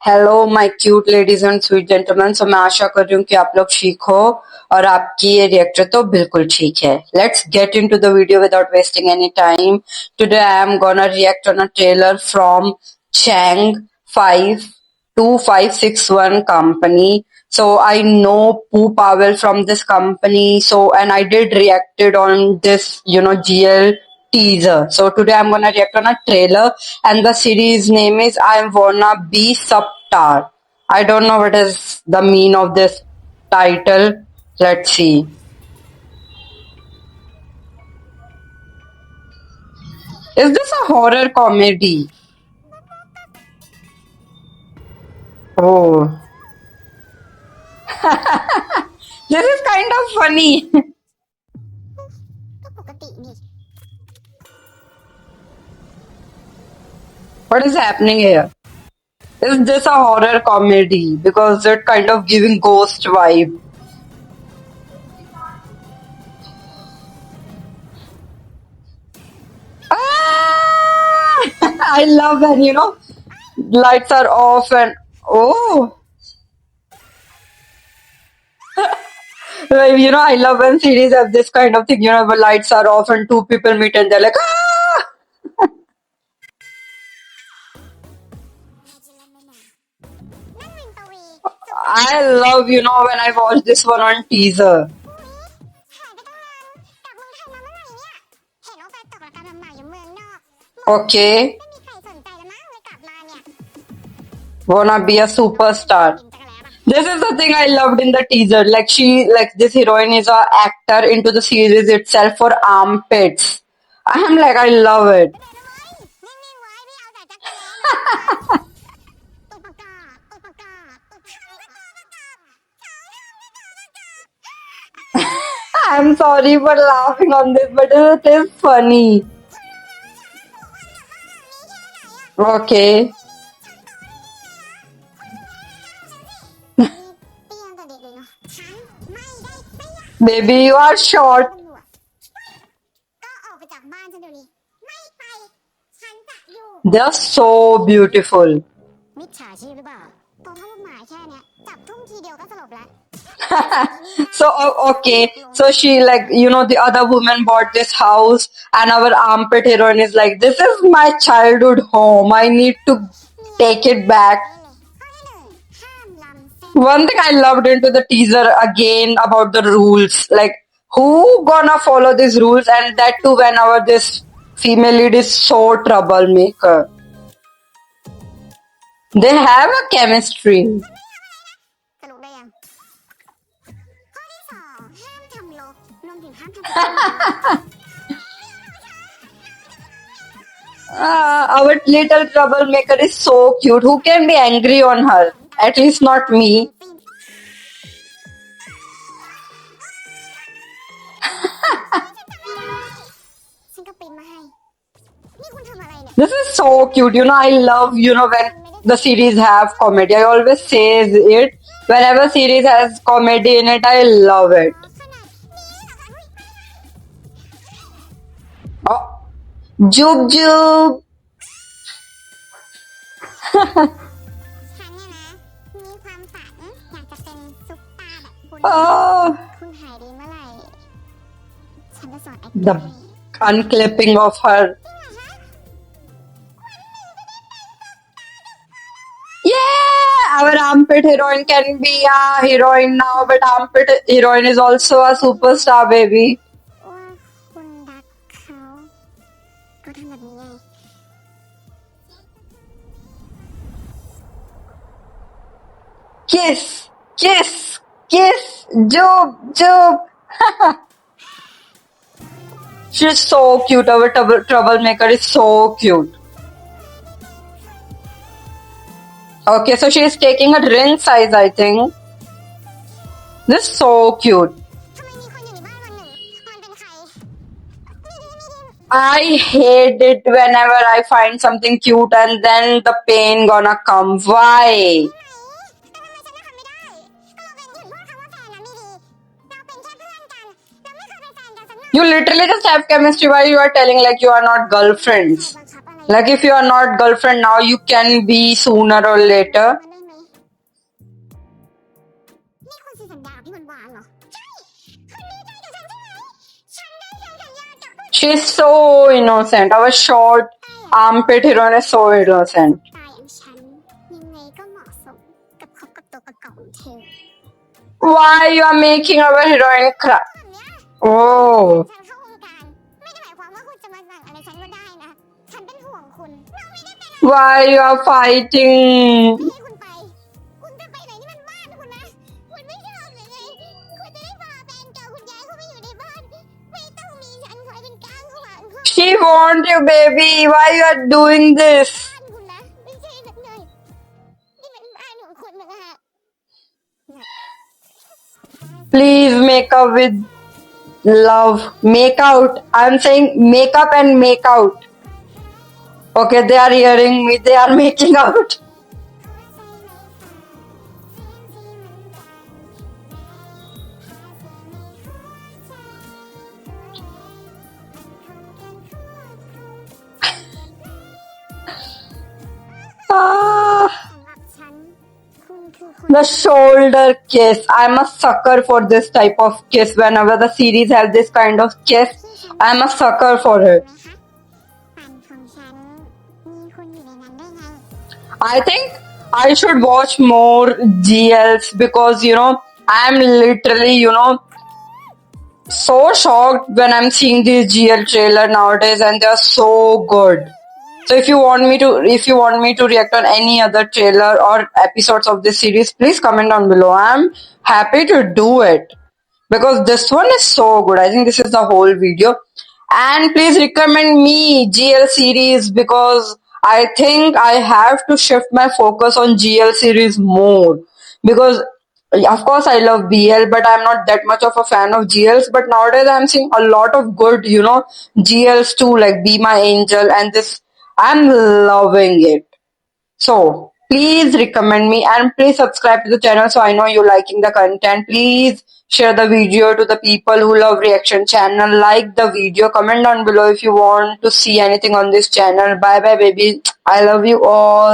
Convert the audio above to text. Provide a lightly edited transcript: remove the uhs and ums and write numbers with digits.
Hello my cute ladies and sweet gentleman. मैं आशा कर रही हूँ कि आप लोग ठीक हो और आपकी ये रिएक्टर तो बिल्कुल ठीक है। Let's get into the video without wasting any time. Today I am gonna react on a trailer from Chang 52561 company. So I know Poo Pavel from this company. And I did reacted on this, GL teaser. So today I'm gonna react on a trailer, and the series name is I Wanna Be Subtar. I don't know what is the mean of this title. Let's see. Is this a horror comedy? Oh, this is kind of funny. ก็ปกตินี่ What is happening here? Is this a horror comedy? Because it kind of giving ghost vibe. Ah! I love when, lights are off and oh. Like, I love when series have this kind of thing, where lights are off and two people meet and they're like, ah! I love, when I watch this one on teaser. หายไปตั้งนานกลับเมืองไทยมาเมื่อไหร่เนี่ยเห็นว่าไปตกระกำลำบากอยู่เมืองนอก Okay. ไม่มีใครสนใจแล้วมั้งเลยกลับมาเนี่ย Wanna be a superstar. กินจักรแล้ปะ This is the thing I loved in the teaser. Like this heroine is a actor into the series itself for armpits. I am like, I love it. นิ่งๆไว้ไม่เอาแต่จักรแล้นะตุกประกอบตุกประกอบตุกประกอบ I'm sorry for laughing on this, but it is funny. Okay. เตี้ยตั้งแต่เด็กเลยเนาะฉันไม่ได้เตี้ย Baby, you are short. ตำรวจก็ออกไปจากบ้านฉันเดี๋ยวนี้ไม่ไปฉันจะอยู่ They are so beautiful. มิจฉาชีพหรือเปล่าตัวเท่าลูกหมาแค่เนี้ยจับทุ่มทีเดียวก็สลบแล้ว Okay. So the other woman bought this house, and our armpit heroine is like, this is my childhood home. I need to take it back. ข้อที่หนึ่งห้ามล้ำเส้น One thing I loved into the teaser again about the rules. Like, who gonna follow these rules? And that too whenever this female lead is so troublemaker. They have a chemistry. สรุปได้ยังข้อที่สองห้ามทำลบรวมถึงห้ามทำ Our little troublemaker is so cute. Who can be angry on her? At least not me. ฉันก็ปริ้นมาให้นี่คุณทำอะไรเนี่ย This is so cute. I love, when the series have comedy. I always say it. Whenever series has comedy in it, I love it. ขนาดนี้เหรอคะ Oh, Jub Jub. ฉันเนี่ยนะมีความฝันอยากจะเป็นซุปตาร์แบบคุณ Oh, คุณหายดีเมื่อไหร่ฉันจะสอน the acting ให้ unclipping of her. จริงเหรอคะ Yeah, our armpit heroine can be a heroine now, but armpit heroine is also a superstar, baby. ว่าคุณรักเขาก็ทำแบบนี้ไง Kiss, kiss, kiss, Jub, Jub. She's so cute. Our troublemaker is so cute. Okay, so she is taking a ring size, I think. This is so cute. ทำไมมีคนอยู่ในบ้านคนหนึ่งมันเป็นใคร I hate it whenever I find something cute and then the pain gonna come. Why? แต่ทำไมฉันจะทำไม่ได้ก็เราเป็นผู้หญิงพวกเขาว่าแฟนนะไม่ดีเราเป็นแค่เพื่อนกันเราไม่เคยเป็นแฟนกันสักหน่อย You literally just have chemistry. Why you are telling like you are not girlfriends? บังคับอะไร Like if you are not girlfriend now, you can be sooner or later. มันไม่ She's so innocent. Our short armpit heroine is so innocent. ตายอย่างฉันยังไงก็เหมาะสมกับคบกับตัวประกอบของเธอ Why you are making our heroine cry? ตอนเนี้ย Oh, ฉันเข้าวงการไม่ได้หมายความว่าคุณจะมาสั่งอะไรฉันก็ได้นะ ฉันเป็นห่วงคุณเราไม่ได้เป็นอะไร why you are fighting? ให้คุณไป คุณจะไปไหนนี่มันบ้านคุณนะ คุณไม่ชอบหรือไง คุณจะได้พาแฟนเก่าคุณย้ายเข้ามาอยู่ในบ้าน ไม่ต้องมีฉันคอยเป็นก้างขวางข้าง She want you, baby. Why you are doing this? บ้านคุณนะ ไม่ใช่สักหน่อยนี่เป็นบ้านของคุณนะฮะ Please make up with love. Make out. I'm saying make up and make out. Okay, they are hearing me. They are making out. Ah, สำหรับฉัน คุณคือคน the shoulder kiss. I'm a sucker for this type of kiss. Whenever the series have this kind of kiss, I'm a sucker for it. ปั่นของฉัน มีคุณอยู่ในนั้นได้ไง I think I should watch more GLs because I'm literally so shocked when I'm seeing these GL trailer nowadays and they're so good. So if you want me to react on any other trailer or episodes of this series, please comment down below. I'm happy to do it because this one is so good. I think this is the whole video. And please recommend me GL series because I think I have to shift my focus on GL series more because of course I love BL, but I'm not that much of a fan of GLs. But nowadays I'm seeing a lot of good, GLs too, like Be My Angel and this. I'm loving it. So please recommend me and please subscribe to the channel so I know you're liking the content. Please share the video to the people who love reaction channel. Like the video, comment down below if you want to see anything on this channel. Bye bye baby. I love you all.